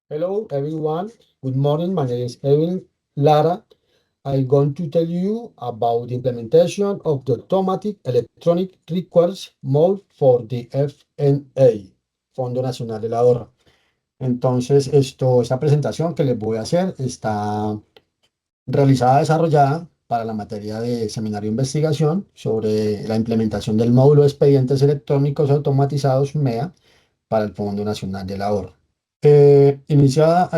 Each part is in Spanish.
Hello everyone, good morning. My name is Evan Lara. I'm going to tell you about the implementation of the automatic electronic request mode for the FNA, Fondo Nacional del Ahorro. Entonces, esta presentación que les voy a hacer está realizada, desarrollada para la materia de seminario de investigación sobre la implementación del módulo de expedientes electrónicos automatizados MEA para el Fondo Nacional del Ahorro. Inicia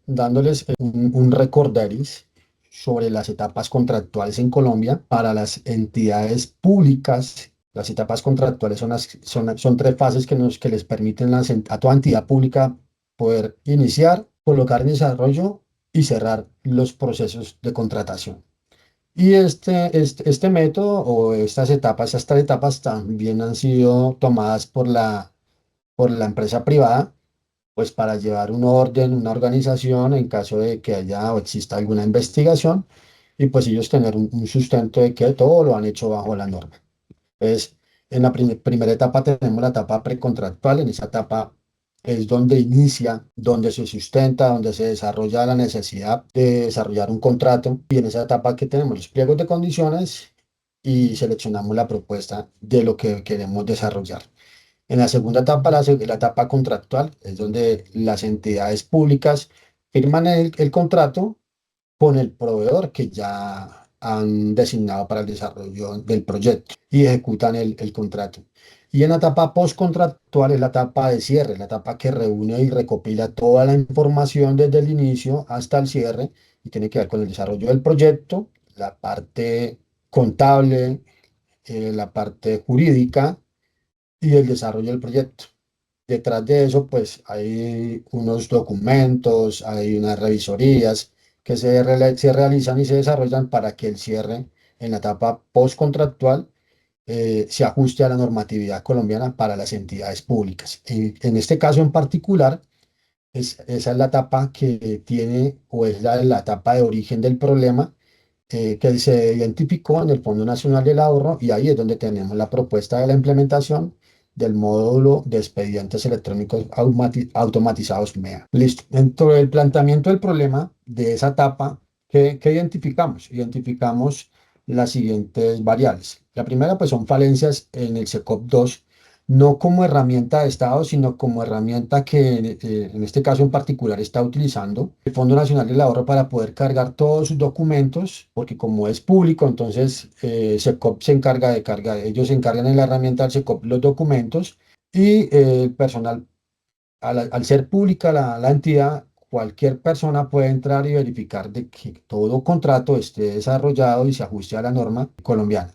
dándoles un recorderis sobre las etapas contractuales en Colombia para las entidades públicas. Las etapas contractuales son tres fases que les permiten a toda entidad pública poder iniciar, colocar en desarrollo y cerrar los procesos de contratación. Y este método o estas tres etapas también han sido tomadas por la empresa privada, pues para llevar un orden, una organización en caso de que haya o exista alguna investigación y pues ellos tener un sustento de que todo lo han hecho bajo la norma. Entonces, en la primera etapa tenemos la etapa precontractual. En esa etapa es donde inicia, donde se sustenta, donde se desarrolla la necesidad de desarrollar un contrato. Y en esa etapa que tenemos los pliegos de condiciones y seleccionamos la propuesta de lo que queremos desarrollar. En la segunda etapa, la etapa contractual, es donde las entidades públicas firman el contrato con el proveedor que ya han designado para el desarrollo del proyecto y ejecutan el contrato. Y en la etapa postcontractual es la etapa de cierre, la etapa que reúne y recopila toda la información desde el inicio hasta el cierre y tiene que ver con el desarrollo del proyecto, la parte contable, la parte jurídica y el desarrollo del proyecto. Detrás de eso, pues hay unos documentos, hay unas revisorías que se realizan y se desarrollan para que el cierre en la etapa postcontractual se ajuste a la normatividad colombiana para las entidades públicas. En este caso en particular, esa es la etapa que tiene o es la etapa de origen del problema que se identificó en el Fondo Nacional del Ahorro y ahí es donde tenemos la propuesta de la implementación del módulo de expedientes electrónicos automatizados MEA. Listo. Dentro del planteamiento del problema de esa etapa, ¿qué identificamos? Identificamos las siguientes variables. La primera, pues son falencias en el SECOP 2, no como herramienta de Estado, sino como herramienta que en este caso en particular está utilizando el Fondo Nacional del Ahorro para poder cargar todos sus documentos, porque como es público, entonces SECOP se encarga de cargar, ellos se encargan en la herramienta del SECOP los documentos y el personal, al ser pública la entidad, cualquier persona puede entrar y verificar de que todo contrato esté desarrollado y se ajuste a la norma colombiana.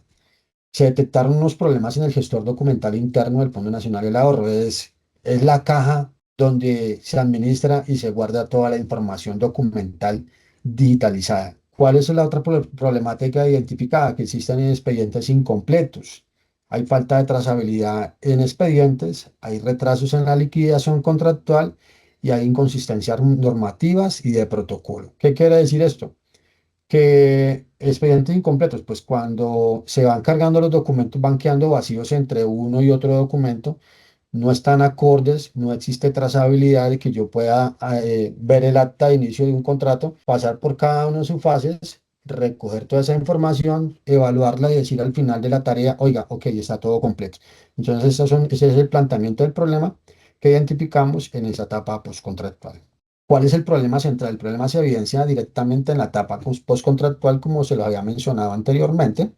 Se detectaron unos problemas en el gestor documental interno del Fondo Nacional del Ahorro. Es la caja donde se administra y se guarda toda la información documental digitalizada. ¿Cuál es la otra problemática identificada? Que existen expedientes incompletos. Hay falta de trazabilidad en expedientes, hay retrasos en la liquidación contractual y hay inconsistencias normativas y de protocolo. ¿Qué quiere decir esto? Que expedientes incompletos, pues cuando se van cargando los documentos van quedando vacíos entre uno y otro documento, no están acordes, no existe trazabilidad de que yo pueda ver el acta de inicio de un contrato, pasar por cada una de sus fases, recoger toda esa información, evaluarla y decir al final de la tarea, oiga, ok, está todo completo. Entonces, ese es el planteamiento del problema que identificamos en esa etapa postcontractual. ¿Cuál es el problema central? El problema se evidencia directamente en la etapa postcontractual, como se lo había mencionado anteriormente,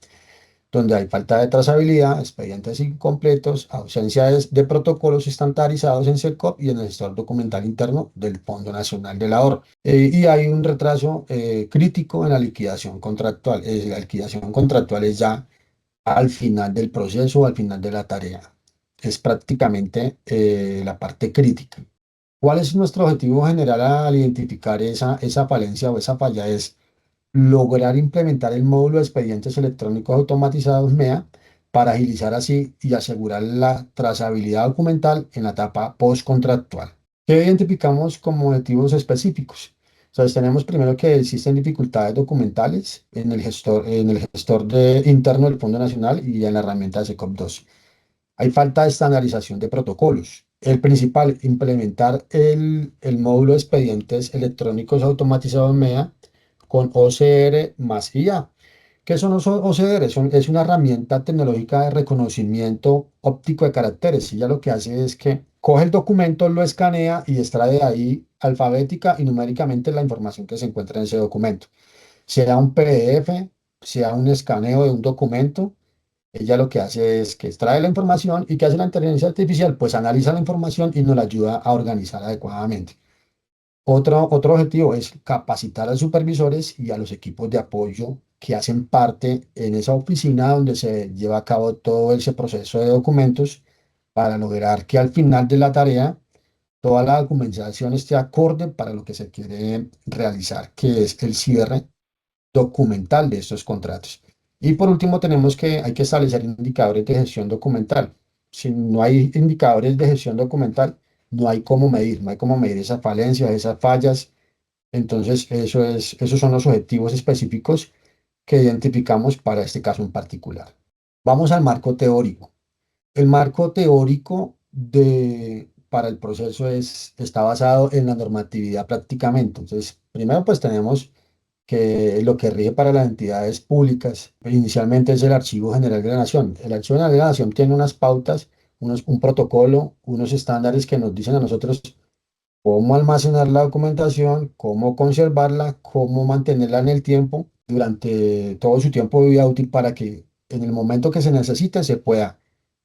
donde hay falta de trazabilidad, expedientes incompletos, ausencia de protocolos estandarizados en SECOP y en el gestor documental interno del Fondo Nacional del Ahorro. Y hay un retraso crítico en la liquidación contractual. La liquidación contractual es ya al final del proceso, al final de la tarea. Es prácticamente la parte crítica. ¿Cuál es nuestro objetivo general al identificar esa falencia o esa falla? Es lograr implementar el módulo de expedientes electrónicos automatizados MEA para agilizar así y asegurar la trazabilidad documental en la etapa postcontractual. ¿Qué identificamos como objetivos específicos? Entonces tenemos primero que existen dificultades documentales en el gestor interno del Fondo Nacional y en la herramienta de SECOP 2. Hay falta de estandarización de protocolos. El principal, implementar el módulo de expedientes electrónicos automatizados MEA con OCR más IA. ¿Qué son los OCR? Es una herramienta tecnológica de reconocimiento óptico de caracteres. Ella lo que hace es que coge el documento, lo escanea y extrae de ahí alfabética y numéricamente la información que se encuentra en ese documento. Sea un PDF, sea un escaneo de un documento, ella lo que hace es que extrae la información y que hace la inteligencia artificial, pues analiza la información y nos la ayuda a organizar adecuadamente. Otro objetivo es capacitar a los supervisores y a los equipos de apoyo que hacen parte en esa oficina donde se lleva a cabo todo ese proceso de documentos para lograr que al final de la tarea toda la documentación esté acorde para lo que se quiere realizar, que es el cierre documental de estos contratos. Y por último, hay que establecer indicadores de gestión documental. Si no hay indicadores de gestión documental, no hay cómo medir esas falencias, esas fallas. Entonces, esos son los objetivos específicos que identificamos para este caso en particular. Vamos al marco teórico. El marco teórico para el proceso está basado en la normatividad prácticamente. Entonces, primero pues tenemos que lo que rige para las entidades públicas inicialmente es el Archivo General de la Nación. El Archivo General de la Nación tiene unas pautas, un protocolo, unos estándares que nos dicen a nosotros cómo almacenar la documentación, cómo conservarla, cómo mantenerla en el tiempo durante todo su tiempo de vida útil para que en el momento que se necesite se pueda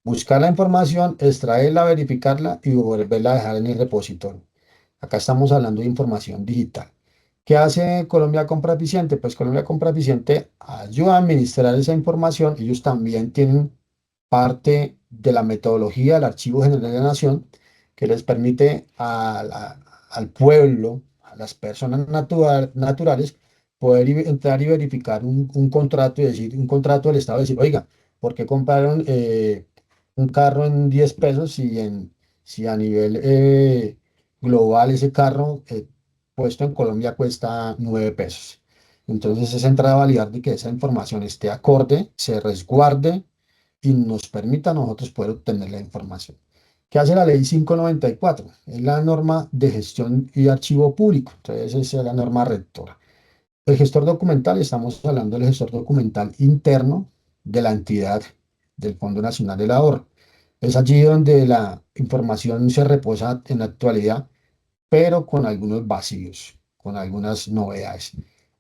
buscar la información, extraerla, verificarla y volverla a dejar en el repositorio. Acá estamos hablando de información digital. ¿Qué hace Colombia Compra Eficiente? Pues Colombia Compra Eficiente ayuda a administrar esa información. Ellos también tienen parte de la metodología del Archivo General de la Nación que les permite al pueblo, a las personas naturales, poder entrar y verificar un contrato y decir, un contrato del Estado, decir, oiga, ¿por qué compraron un carro en 10 pesos si a nivel global ese carro puesto en Colombia cuesta 9 pesos? Entonces es entrar a validar de que esa información esté acorde, se resguarde y nos permita a nosotros poder obtener la información. ¿Qué hace la ley 594? Es la norma de gestión y archivo público. Entonces, esa es la norma rectora. El gestor documental, estamos hablando del gestor documental interno de la entidad del Fondo Nacional del Ahorro. Es allí donde la información se reposa en la actualidad, pero con algunos vacíos, con algunas novedades.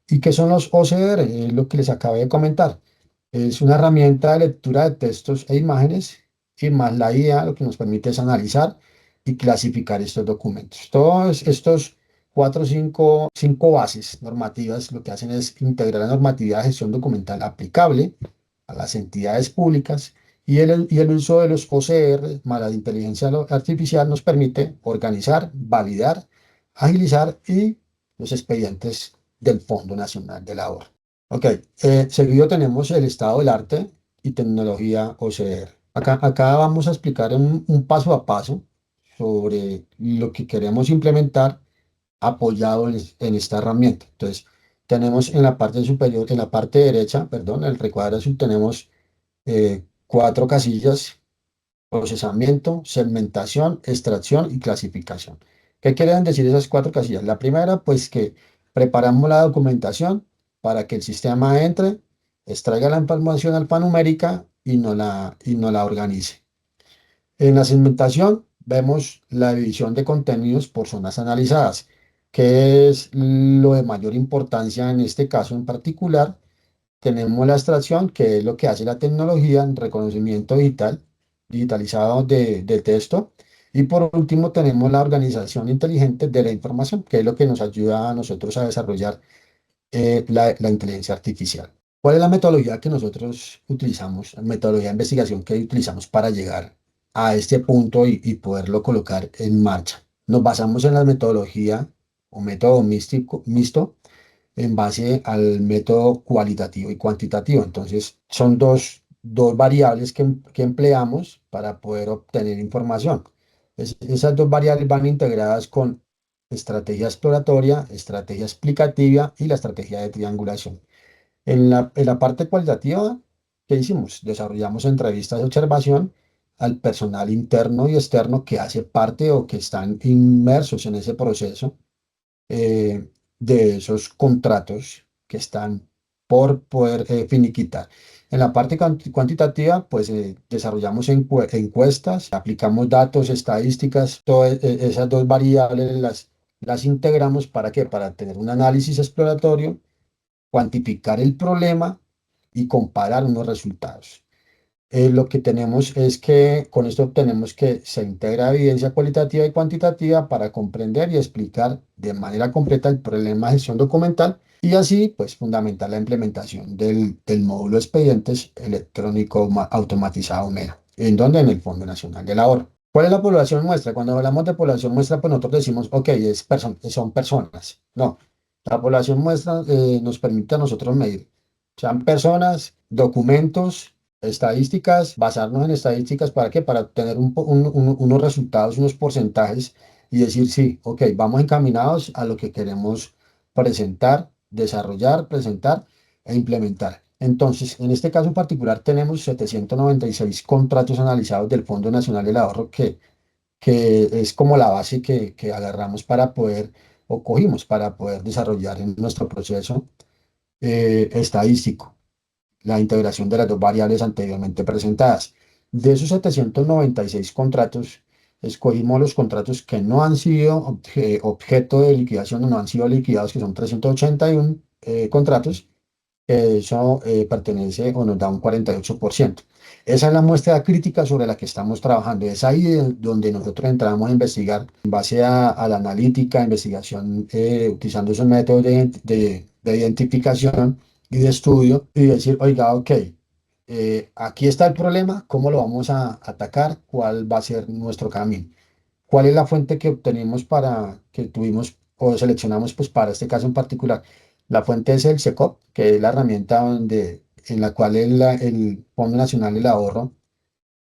¿Y qué son los OCR? Es lo que les acabé de comentar. Es una herramienta de lectura de textos e imágenes y más la IA lo que nos permite es analizar y clasificar estos documentos. Todos estos cuatro o cinco bases normativas lo que hacen es integrar la normatividad de gestión documental aplicable a las entidades públicas y el uso de los OCR más la inteligencia artificial nos permite organizar, validar, agilizar y los expedientes del Fondo Nacional del Ahorro. Ok, seguido tenemos el estado del arte y tecnología OCR. Acá vamos a explicar un paso a paso sobre lo que queremos implementar apoyado en esta herramienta. Entonces, tenemos en la parte superior, en la parte derecha, perdón, en el recuadro azul, tenemos cuatro casillas: procesamiento, segmentación, extracción y clasificación. ¿Qué quieren decir esas cuatro casillas? La primera, pues que preparamos la documentación para que el sistema entre, extraiga la información alfanumérica y no la organice. En la segmentación vemos la división de contenidos por zonas analizadas, que es lo de mayor importancia en este caso en particular. Tenemos la extracción, que es lo que hace la tecnología en reconocimiento digitalizado de texto. Y por último, tenemos la organización inteligente de la información, que es lo que nos ayuda a nosotros a desarrollar la inteligencia artificial. ¿Cuál es la metodología que nosotros utilizamos, la metodología de investigación que utilizamos para llegar a este punto y poderlo colocar en marcha? Nos basamos en la metodología o método mixto en base al método cualitativo y cuantitativo. Entonces, son dos variables que empleamos para poder obtener información. Esas dos variables van integradas con estrategia exploratoria, estrategia explicativa y la estrategia de triangulación. En la parte cualitativa, ¿qué hicimos? Desarrollamos entrevistas de observación al personal interno y externo que hace parte o que están inmersos en ese proceso de esos contratos que están por poder finiquitar. En la parte cuantitativa, pues desarrollamos encuestas, aplicamos datos, estadísticas, todas esas dos variables las integramos ¿para qué? Para tener un análisis exploratorio, cuantificar el problema y comparar unos resultados. Lo que tenemos es que con esto obtenemos que se integra evidencia cualitativa y cuantitativa para comprender y explicar de manera completa el problema de gestión documental y así pues fundamentar la implementación del módulo expedientes electrónico automatizado MEA. ¿En dónde? En el Fondo Nacional del Ahorro. ¿Cuál es la población muestra? Cuando hablamos de población muestra, pues nosotros decimos, ok, son personas. No, la población muestra nos permite a nosotros medir. Sean personas, documentos, estadísticas, basarnos en estadísticas, ¿para qué? Para obtener unos resultados, unos porcentajes y decir, sí, ok, vamos encaminados a lo que queremos presentar, desarrollar, presentar e implementar. Entonces, en este caso en particular tenemos 796 contratos analizados del Fondo Nacional del Ahorro que es como la base que agarramos para poder, o cogimos para poder desarrollar en nuestro proceso estadístico la integración de las dos variables anteriormente presentadas. De esos 796 contratos, escogimos los contratos que no han sido objeto de liquidación o no han sido liquidados, que son 381 contratos. Eso pertenece o nos da un 48%. Esa es la muestra crítica sobre la que estamos trabajando. Es ahí donde nosotros entramos a investigar en base a la analítica, investigación, utilizando esos métodos de identificación y de estudio y decir, oiga, ok, aquí está el problema, ¿cómo lo vamos a atacar? ¿Cuál va a ser nuestro camino? ¿Cuál es la fuente que obtenemos que tuvimos o seleccionamos pues para este caso en particular? La fuente es el SECOP, que es la herramienta en la cual el Fondo Nacional del Ahorro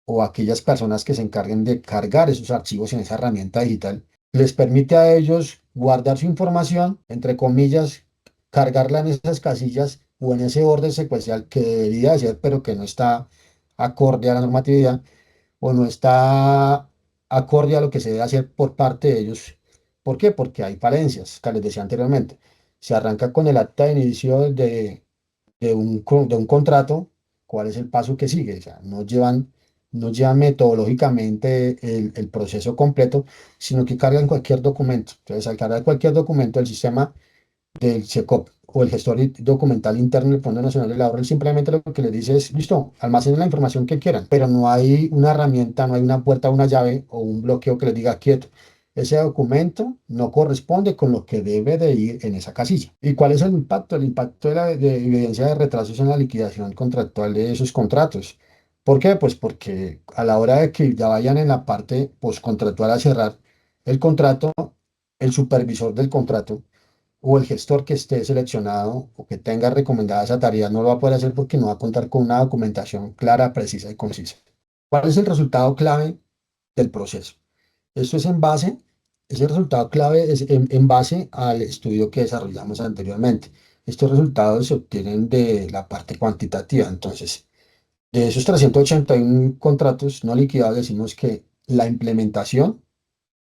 o aquellas personas que se encarguen de cargar esos archivos en esa herramienta digital, les permite a ellos guardar su información, entre comillas, cargarla en esas casillas o en ese orden secuencial que debería ser, pero que no está acorde a la normatividad o no está acorde a lo que se debe hacer por parte de ellos. ¿Por qué? Porque hay falencias, que les decía anteriormente. Se arranca con el acta de inicio de un contrato. ¿Cuál es el paso que sigue? O sea, no llevan metodológicamente el proceso completo, sino que cargan cualquier documento. Entonces, al cargar cualquier documento, el sistema del SECOP o el gestor documental interno del Fondo Nacional del Ahorro, él simplemente lo que le dice es, listo, almacenen la información que quieran, pero no hay una herramienta, no hay una puerta, una llave o un bloqueo que les diga quieto. Ese documento no corresponde con lo que debe de ir en esa casilla. ¿Y cuál es el impacto? El impacto de evidencia de retrasos en la liquidación contractual de esos contratos. ¿Por qué? Pues porque a la hora de que ya vayan en la parte postcontractual a cerrar el contrato, el supervisor del contrato o el gestor que esté seleccionado o que tenga recomendada esa tarea no lo va a poder hacer porque no va a contar con una documentación clara, precisa y concisa. ¿Cuál es el resultado clave del proceso? Esto es ese resultado clave es en base al estudio que desarrollamos anteriormente. Estos resultados se obtienen de la parte cuantitativa. Entonces, de esos 381 contratos no liquidados, decimos que la implementación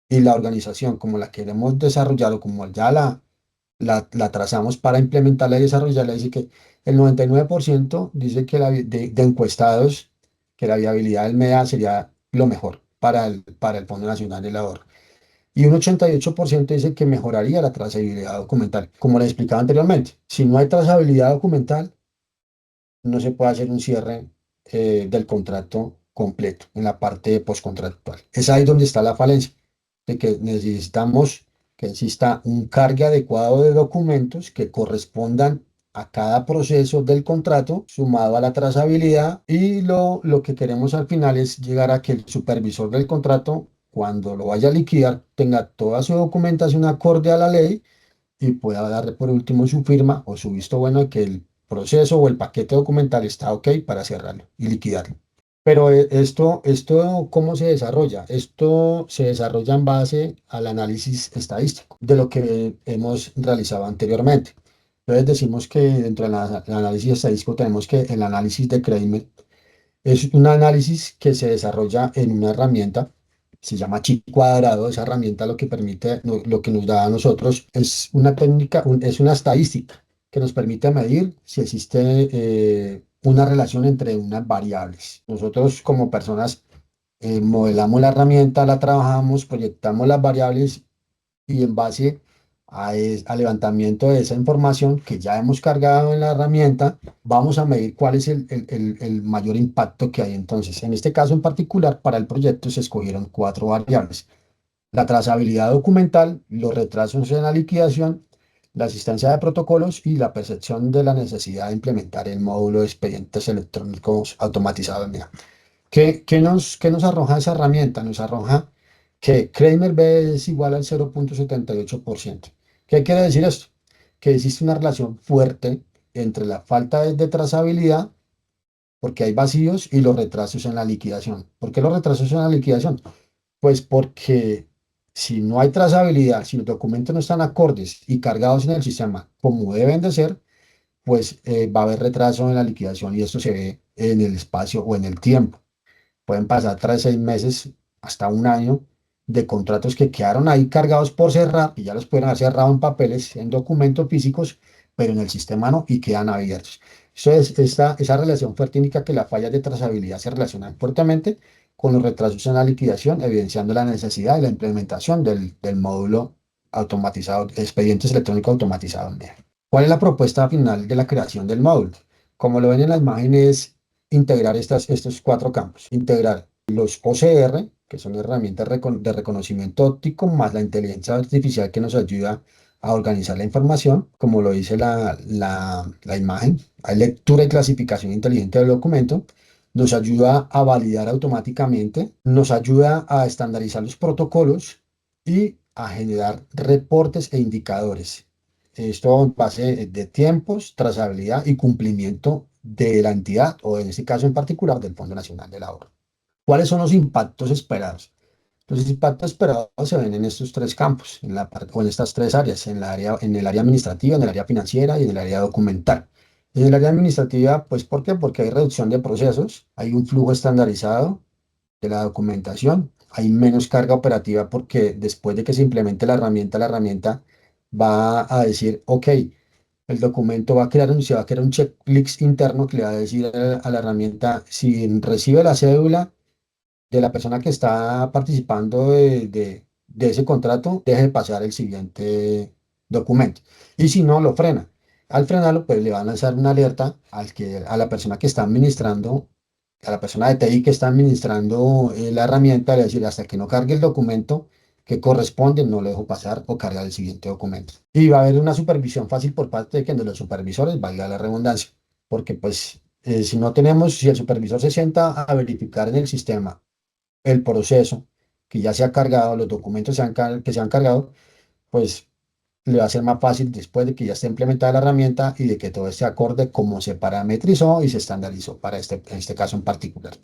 y la organización como la queremos desarrollar o como ya la trazamos para implementarla y desarrollarla, dice que el 99% dice que de encuestados que la viabilidad del MEA sería lo mejor para el Fondo Nacional del Ahorro. Y un 88% dice que mejoraría la trazabilidad documental. Como les explicaba anteriormente, si no hay trazabilidad documental, no se puede hacer un cierre del contrato completo en la parte postcontractual. Es ahí donde está la falencia, de que necesitamos que exista un cargue adecuado de documentos que correspondan a cada proceso del contrato, sumado a la trazabilidad, y lo que queremos al final es llegar a que el supervisor del contrato, cuando lo vaya a liquidar, tenga toda su documentación acorde a la ley y pueda dar por último su firma o su visto bueno de que el proceso o el paquete documental está ok para cerrarlo y liquidarlo. Pero esto, ¿cómo se desarrolla? Esto se desarrolla en base al análisis estadístico de lo que hemos realizado anteriormente. Entonces decimos que dentro del análisis estadístico tenemos que el análisis de Kramer, Es un análisis que se desarrolla en una herramienta, se llama chi cuadrado. Esa herramienta lo que permite, lo que nos da a nosotros es una técnica, es una estadística que nos permite medir si existe una relación entre unas variables. Nosotros como personas modelamos la herramienta, la trabajamos, proyectamos las variables y en base al levantamiento de esa información que ya hemos cargado en la herramienta, vamos a medir cuál es el mayor impacto que hay. Entonces, en este caso en particular, para el proyecto se escogieron cuatro variables: la trazabilidad documental, los retrasos en la liquidación, la asistencia de protocolos y la percepción de la necesidad de implementar el módulo de expedientes electrónicos automatizados. Mira, ¿qué nos arroja esa herramienta? Nos arroja que Kramer B es igual al 0,78%. ¿Qué quiere decir esto? Que existe una relación fuerte entre la falta de trazabilidad, porque hay vacíos, y los retrasos en la liquidación. ¿Por qué los retrasos en la liquidación? Pues porque si no hay trazabilidad, si los documentos no están acordes y cargados en el sistema como deben de ser, pues va a haber retraso en la liquidación, y esto se ve en el espacio o en el tiempo. Pueden pasar 3, 6 meses hasta un año de contratos que quedaron ahí cargados por cerrar y ya los pueden haber cerrado en papeles, en documentos físicos, pero en el sistema no, y quedan abiertos. Eso es, esa relación fuerte indica que las fallas de trazabilidad se relacionan fuertemente con los retrasos en la liquidación, evidenciando la necesidad de la implementación del módulo automatizado, expedientes electrónicos automatizados. ¿Cuál es la propuesta final de la creación del módulo? Como lo ven en la imagen, es integrar estos cuatro campos. Integrar los OCR, que son herramientas de reconocimiento óptico, más la inteligencia artificial que nos ayuda a organizar la información, como lo dice la imagen. Hay lectura y clasificación inteligente del documento. Nos ayuda a validar automáticamente, nos ayuda a estandarizar los protocolos y a generar reportes e indicadores. Esto en base de tiempos, trazabilidad y cumplimiento de la entidad, o en este caso en particular del Fondo Nacional del Ahorro. ¿Cuáles son los impactos esperados? Los impactos esperados se ven en estos tres campos, o en estas tres áreas: en el área administrativa, en el área financiera y en el área documental. En el área administrativa, pues, ¿por qué? Porque hay reducción de procesos, hay un flujo estandarizado de la documentación, hay menos carga operativa, porque después de que se implemente la herramienta va a decir, ok, el documento se va a crear un checklist interno que le va a decir a la herramienta si recibe la cédula de la persona que está participando de ese contrato, deje de pasar el siguiente documento. Y si no, lo frena. Al frenarlo, pues le va a lanzar una alerta a la persona que está administrando, a la persona de TI que está administrando la herramienta, le va a decir: hasta que no cargue el documento que corresponde, no lo dejo pasar o cargar el siguiente documento. Y va a haber una supervisión fácil por parte de los supervisores, valga la redundancia, porque pues si el supervisor se sienta a verificar en el sistema el proceso que ya se ha cargado, los documentos que se han cargado, pues le va a ser más fácil después de que ya esté implementada la herramienta y de que todo esté acorde como se parametrizó y se estandarizó para en este caso en particular.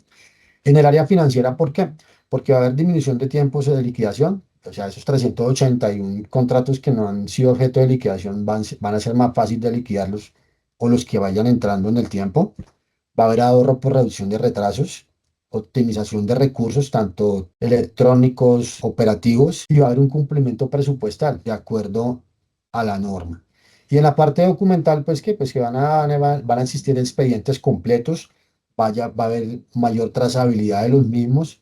En el área financiera, ¿por qué? Porque va a haber disminución de tiempos de liquidación. O sea, esos 381 contratos que no han sido objeto de liquidación van a ser más fácil de liquidarlos, o los que vayan entrando en el tiempo. Va a haber ahorro por reducción de retrasos, optimización de recursos, tanto electrónicos, operativos, y va a haber un cumplimiento presupuestal de acuerdo a la norma. Y en la parte documental, pues que van a existir expedientes completos, va a haber mayor trazabilidad de los mismos,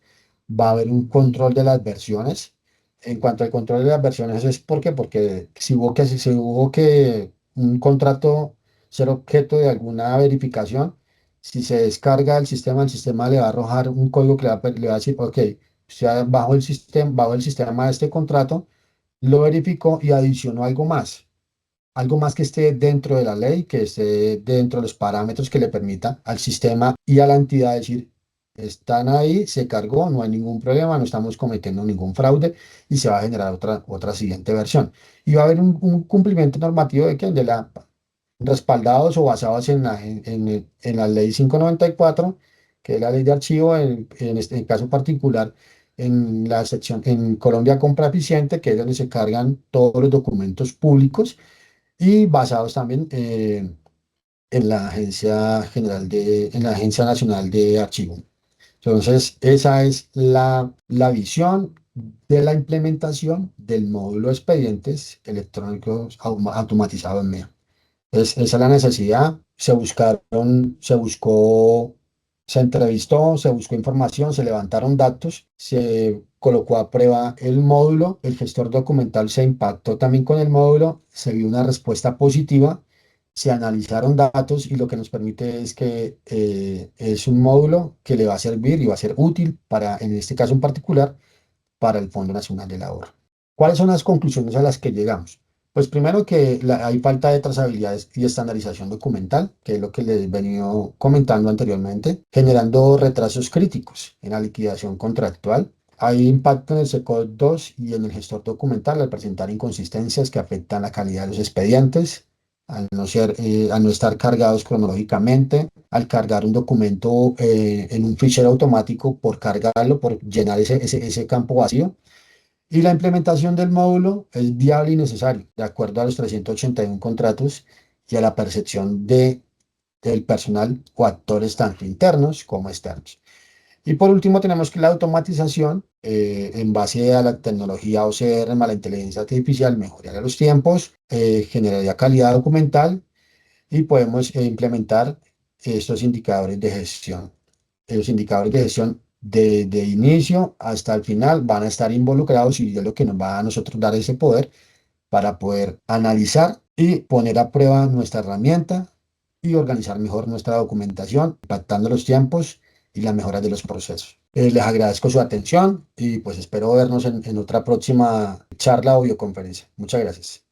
va a haber un control de las versiones. En cuanto al control de las versiones, ¿es por qué? Porque si hubo que un contrato ser objeto de alguna verificación, si se descarga el sistema le va a arrojar un código que le va a decir: ok, usted bajo el sistema de este contrato, lo verificó y adicionó algo más que esté dentro de la ley, que esté dentro de los parámetros que le permita al sistema y a la entidad decir: están ahí, se cargó, no hay ningún problema, no estamos cometiendo ningún fraude, y se va a generar otra siguiente versión. Y va a haber un cumplimiento normativo de la respaldados o basados en la ley 594, que es la ley de archivo, en caso particular, en la sección, en Colombia Compra Eficiente, que es donde se cargan todos los documentos públicos, y basados también en la en la Agencia Nacional de Archivo. Entonces, esa es la visión de la implementación del módulo de expedientes electrónicos automatizados en MEA. Esa es la necesidad. Se buscó, se entrevistó, se buscó información, se levantaron datos, se colocó a prueba el módulo, el gestor documental se impactó también con el módulo, se vio una respuesta positiva, se analizaron datos y lo que nos permite es que es un módulo que le va a servir y va a ser útil para, en este caso en particular, para el Fondo Nacional del Ahorro. ¿Cuáles son las conclusiones a las que llegamos? Pues primero que hay falta de trazabilidad y estandarización documental, que es lo que les he venido comentando anteriormente, generando retrasos críticos en la liquidación contractual. Hay impacto en el SECOD 2 y en el gestor documental al presentar inconsistencias que afectan la calidad de los expedientes, al no estar cargados cronológicamente, al cargar un documento en un fichero automático por cargarlo, por llenar ese campo vacío. Y la implementación del módulo es viable y necesario, de acuerdo a los 381 contratos y a la percepción del personal o actores tanto internos como externos. Y por último, tenemos que la automatización, en base a la tecnología OCR más la inteligencia artificial, mejoraría los tiempos, generaría calidad documental y podemos implementar estos indicadores de gestión. Los indicadores de gestión de inicio hasta el final van a estar involucrados y es lo que nos va a nosotros dar ese poder para poder analizar y poner a prueba nuestra herramienta y organizar mejor nuestra documentación, impactando los tiempos y la mejora de los procesos. Les agradezco su atención y pues espero vernos en otra próxima charla o videoconferencia. Muchas gracias.